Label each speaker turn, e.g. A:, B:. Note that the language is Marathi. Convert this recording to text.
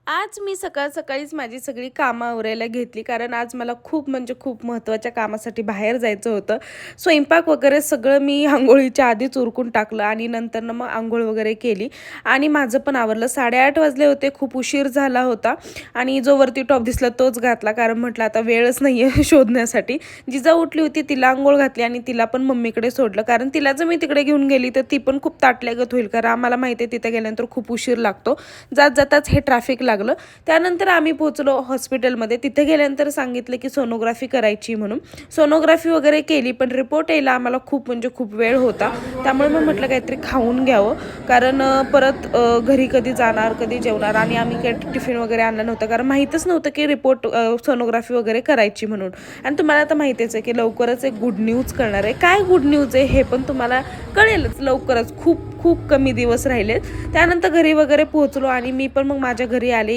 A: आज मी सकाळीच माझी सगळी कामं आवरायला घेतली, कारण आज मला खूप म्हणजे खूप महत्त्वाच्या कामासाठी बाहेर जायचं होतं. स्वयंपाक वगैरे सगळं मी अंघोळीच्या आधीच उरकून टाकलं आणि नंतरनं मग अंघोळ वगैरे केली आणि माझं पण आवरलं. 8:30 वाजले होते, खूप उशीर झाला होता आणि जो वरती टॉप दिसला तोच घातला, कारण म्हटलं आता वेळच नाही आहे शोधण्यासाठी. जिजा उठली होती, तिला अंघोळ घातली आणि तिला पण मम्मीकडे सोडलं, कारण तिला जर मी तिकडे घेऊन गेली तर ती पण खूप ताटल्यागत होईल, कारण आम्हाला माहिती आहे तिथे गेल्यानंतर खूप उशीर लागतो. जाताच हे ट्रॅफिक लागलं. त्यानंतर आम्ही पोहोचलो हॉस्पिटलमध्ये. तिथे गेल्यानंतर सांगितलं की सोनोग्राफी करायची म्हणून. सोनोग्राफी वगैरे केली, पण रिपोर्ट यायला आम्हाला खूप म्हणजे खूप वेळ होता. त्यामुळे मग म्हटलं काहीतरी खाऊन घ्यावं, कारण परत घरी कधी जाणार, कधी जेवणार, आणि आम्ही काही टिफिन वगैरे आणलं नव्हतं, कारण माहीतच नव्हतं की रिपोर्ट सोनोग्राफी वगैरे करायची म्हणून. आणि तुम्हाला आता माहितीच आहे की लवकरच एक गुड न्यूज कळणार आहे. काय गुड न्यूज आहे हे पण तुम्हाला कळेलच लवकरच. खूप खूप कमी दिवस राहिलेत. त्यानंतर घरी वगैरे पोहोचलो आणि मी पण मग माझ्या घरी आले.